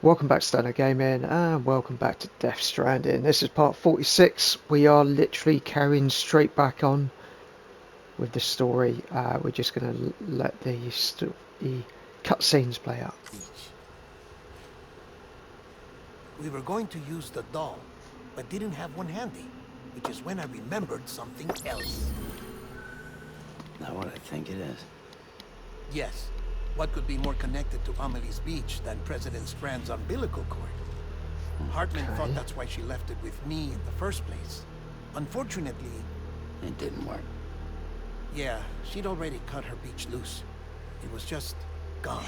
Welcome back to Stoner Gaming and welcome back to Death Stranding. This is part 46. We are literally carrying straight back on with the story. We're just going to let the cutscenes play out. Beach. We were going to use the doll, but didn't have one handy, which is when I remembered something else. Not what I think it is. Yes, what could be more connected to Amelie's Beach than President Strand's umbilical cord? Hartman Okay. thought that's why she left it with me in the first place. Unfortunately, It didn't work. yeah, she'd already cut her beach loose. It was just gone.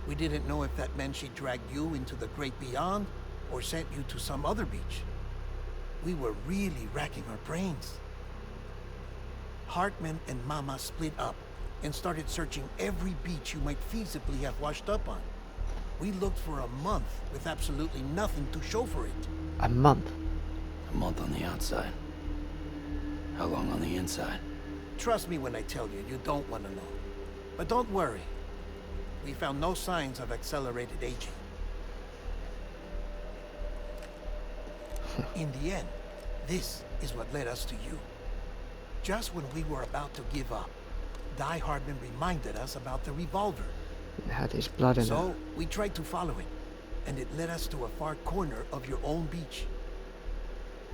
We didn't know if that meant she dragged you into the great beyond or sent you to some other beach. We were really racking our brains. Hartman and Mama split up and started searching every beach you might feasibly have washed up on. We looked for a month with absolutely nothing to show for it. A month. A month on the outside. How long on the inside? Trust me when I tell you, you don't want to know. But don't worry. We found no signs of accelerated aging. In the end, this is what led us to you. Just when we were about to give up, Die Hardman reminded us about the revolver. It had his blood in So it. we tried to follow it, and it led us to a far corner of your own beach.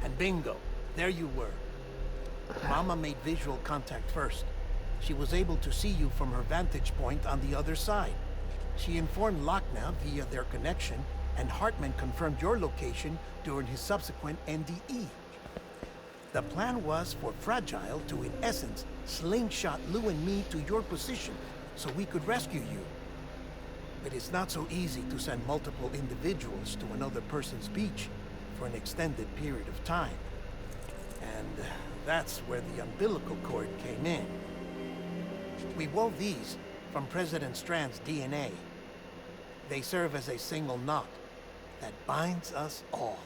And bingo, there you were. Mama made visual contact first. She was able to see you from her vantage point on the other side. She informed Locknaw via their connection, and Hartman confirmed your location during his subsequent NDE. The plan was for Fragile to, in essence, slingshot Lou and me to your position so we could rescue you. But it's not so easy to send multiple individuals to another person's beach for an extended period of time. And that's where the umbilical cord came in. We wove these from President Strand's DNA. They serve as a single knot that binds us all.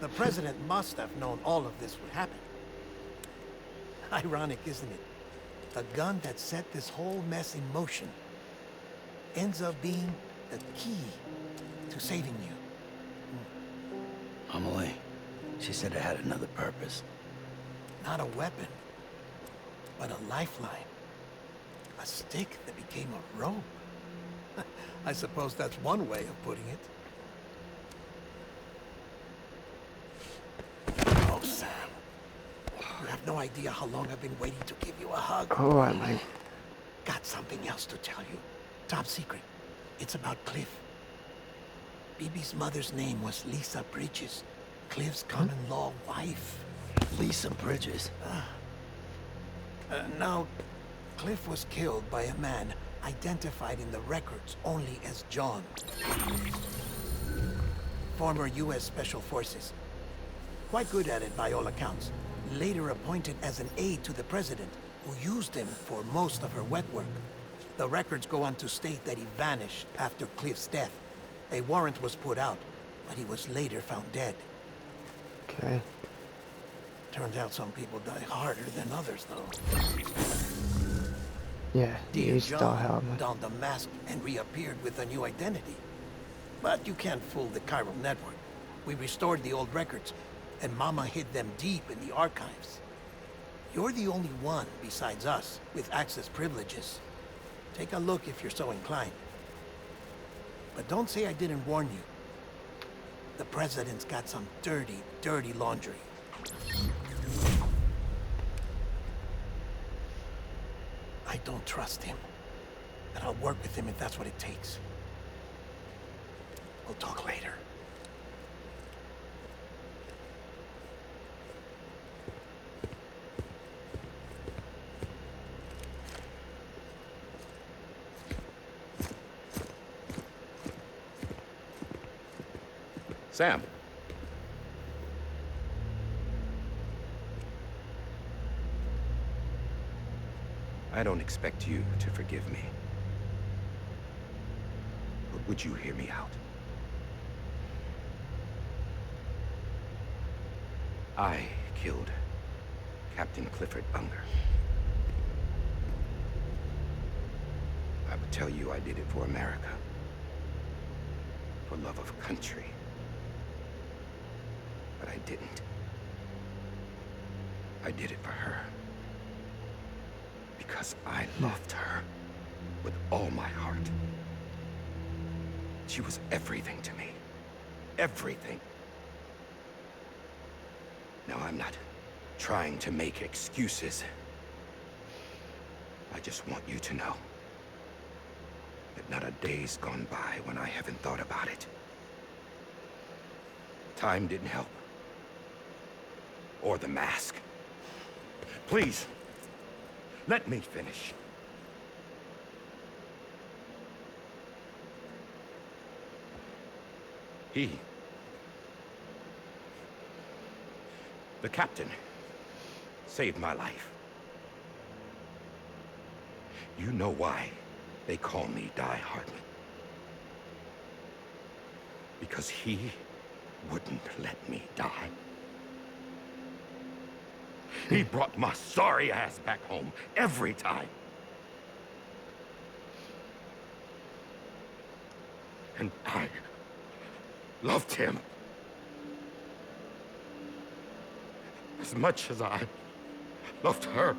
The President must have known all of this would happen. Ironic, isn't it? The gun that set this whole mess in motion ends up being the key to saving you. Amelie. She said it had another purpose. Not a weapon, but a lifeline. A stick that became a rope. I suppose that's one way of putting it. Oh, Sam. You have no idea how long I've been waiting to give you a hug. Alright, mate. Got something else to tell you. Top secret. It's about Cliff. Bibi's mother's name was Lisa Bridges. Cliff's common-law wife. Lisa Bridges. Now, Cliff was killed by a man identified in the records only as John. Former U.S. Special Forces. Quite good at it by all accounts. Later appointed as an aide to the president, who used him for most of her wet work. The records go on to state that he vanished after Cliff's death. A warrant was put out, but he was later found dead. Okay. Turns out some people die harder than others, though. Yeah, he Dear needs to die hard, John mate. donned a mask and reappeared with a new identity. But you can't fool the chiral network. We restored the old records, and Mama hid them deep in the archives. You're the only one, besides us, with access privileges. Take a look if you're so inclined. But don't say I didn't warn you. The President's got some dirty, dirty laundry. I don't trust him. But I'll work with him if that's what it takes. We'll talk later. Sam. I don't expect you to forgive me. But would you hear me out? I killed Captain Clifford Unger. I would tell you I did it for America. for love of country. But I didn't. I did it for her. Because I loved her with all my heart. She was everything to me. Everything. Now, I'm not trying to make excuses. I just want you to know that not a day's gone by when I haven't thought about it. Time didn't help. Or the mask. Please, let me finish. The captain, saved my life. You know why they call me Die Hardman. Because he wouldn't let me die. He brought my sorry ass back home every time. And I loved him as much as I loved her.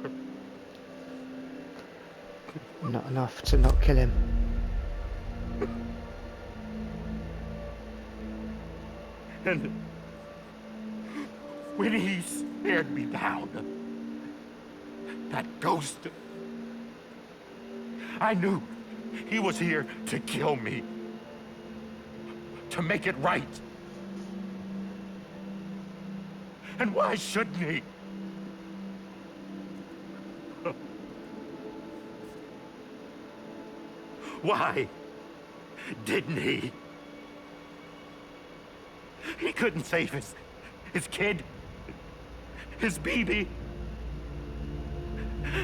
Not enough to not kill him. And when he stared me down, that ghost, I knew he was here to kill me. To make it right. And why shouldn't he? Why didn't he? He couldn't save his kid, his baby.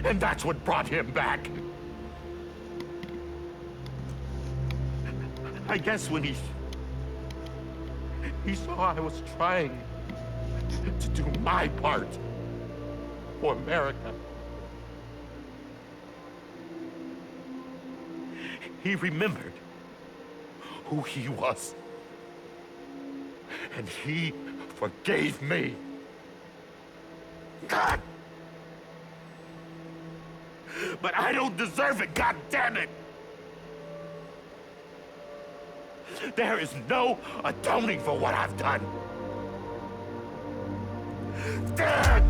And that's what brought him back. I guess when he saw I was trying to do my part for America. He remembered who he was. And he forgave me. God! But I don't deserve it, God damn it! There is no atoning for what I've done. God!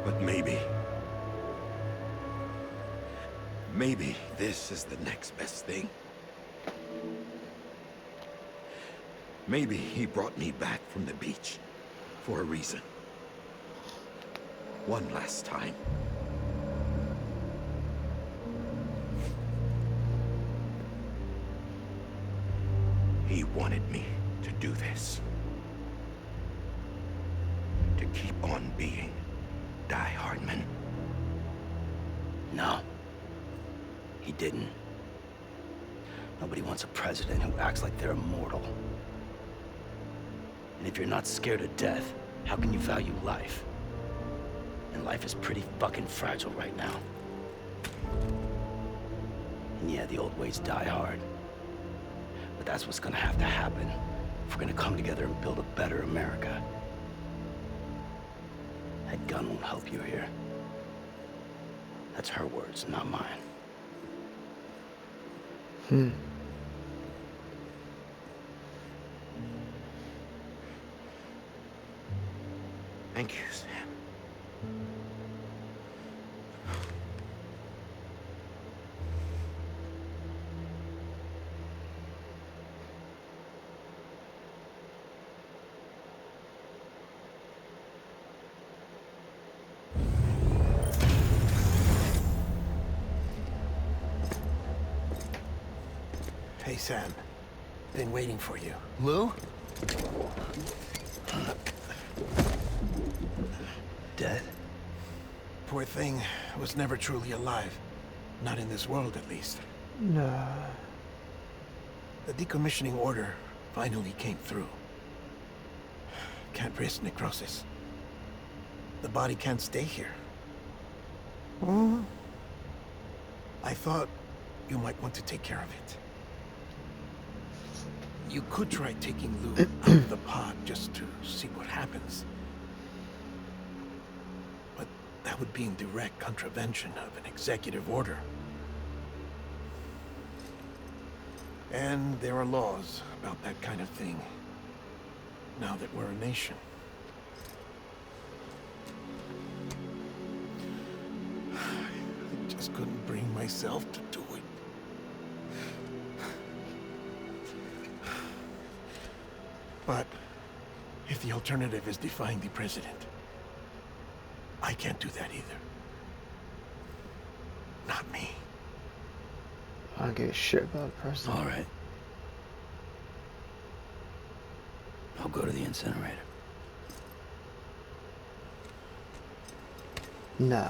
But maybe this is the next best thing. Maybe he brought me back from the beach for a reason. One last time. He wanted me to do this. To keep on being Die Hardman. No. He didn't. Nobody wants a president who acts like they're immortal. And if you're not scared of death, how can you value life? And life is pretty fucking fragile right now. And yeah, the old ways die hard. But that's what's gonna have to happen if we're gonna come together and build a better America. That gun won't help you here. That's her words, not mine. Thank you, Sam. Hey, Sam. Been waiting for you. Lou? Dead? Poor thing was never truly alive. Not in this world, at least. No. The decommissioning order finally came through. Can't risk necrosis. The body can't stay here. Oh, I thought you might want to take care of it. You could try taking Lou out of the pod just to see what happens. But that would be in direct contravention of an executive order. And there are laws about that kind of thing, now that we're a nation. I just couldn't bring myself to do it. But if the alternative is defying the president, I can't do that either. Not me. I don't give a shit about the president. All right. I'll go to the incinerator. No.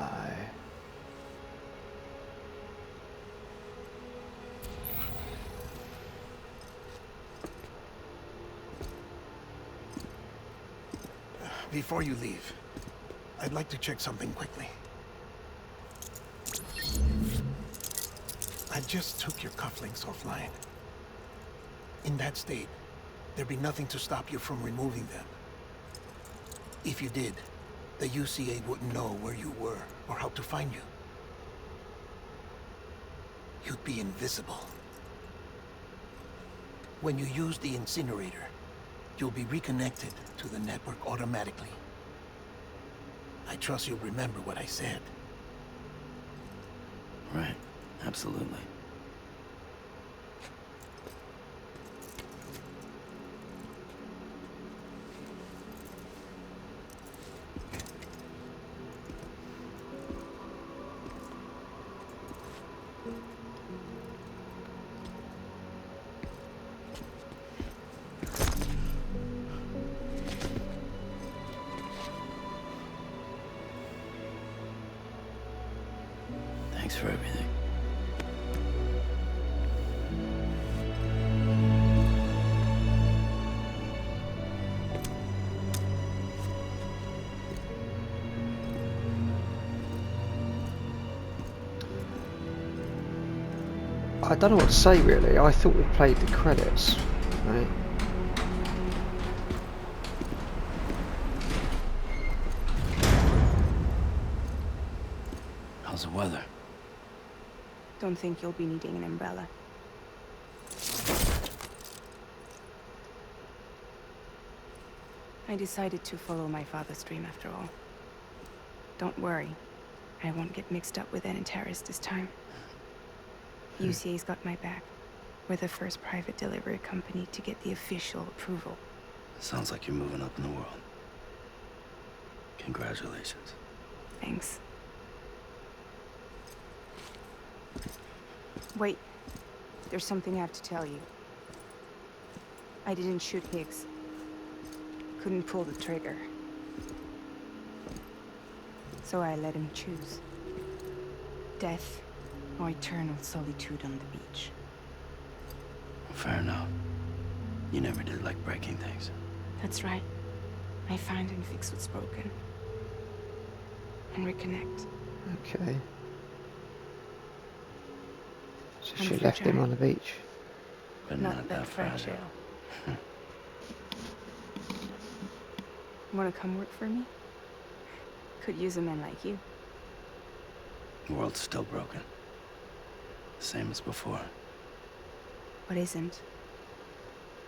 Before you leave, I'd like to check something quickly. I just took your cufflinks offline. In that state, there'd be nothing to stop you from removing them. If you did, the UCA wouldn't know where you were or how to find you. You'd be invisible. When you use the incinerator, you'll be reconnected to the network automatically. I trust you'll remember what I said. Right. Absolutely. Thanks for everything. I don't know what to say really. I thought we played the credits, right? How's the weather? Don't think you'll be needing an umbrella. I decided to follow my father's dream after all. Don't worry. I won't get mixed up with any terrorists this time. UCA's got my back. We're the first private delivery company to get the official approval. Sounds like you're moving up in the world. Congratulations. Thanks. Wait. There's something I have to tell you. I didn't shoot Higgs. Couldn't pull the trigger. So I let him choose. Death or eternal solitude on the beach. Fair enough. You never did like breaking things. That's right. I find and fix what's broken. And reconnect. Okay. So I'm she left him fragile. on the beach. But not that fragile. Wanna come work for me? Could use a man like you. The world's still broken. Same as before. What isn't?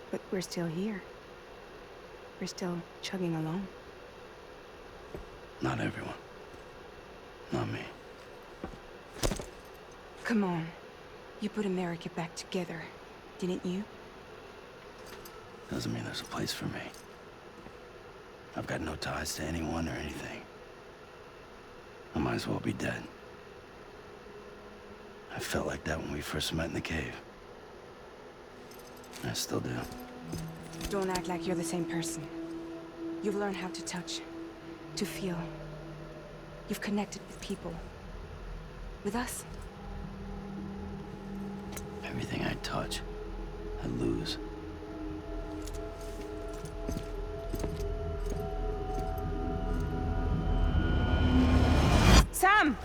But we're still here. We're still chugging along. Not everyone. Not me. Come on. You put America back together, didn't you? Doesn't mean there's a place for me. I've got no ties to anyone or anything. I might as well be dead. I felt like that when we first met in the cave. I still do. Don't act like you're the same person. You've learned how to touch, to feel. You've connected with people. With us. Everything I touch, I lose. Sam!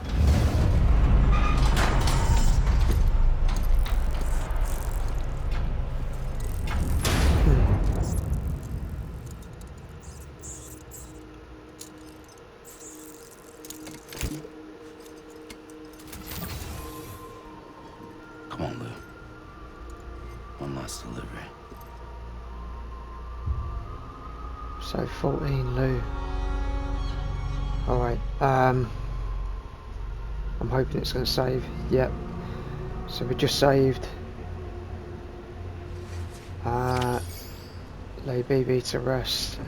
Come on, Lou. One last delivery. So 14 Lou. Alright, I'm hoping it's going to save. Yep. So we just saved. Lay BB to rest.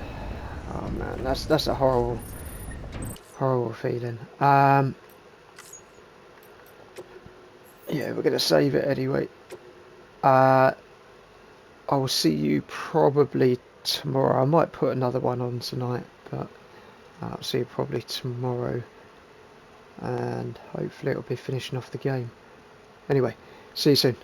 Oh man, that's a horrible feeling. Yeah, we're going to save it anyway. I will see you probably tomorrow. I might put another one on tonight, but I'll see you probably tomorrow, and hopefully it'll be finishing off the game. Anyway, see you soon.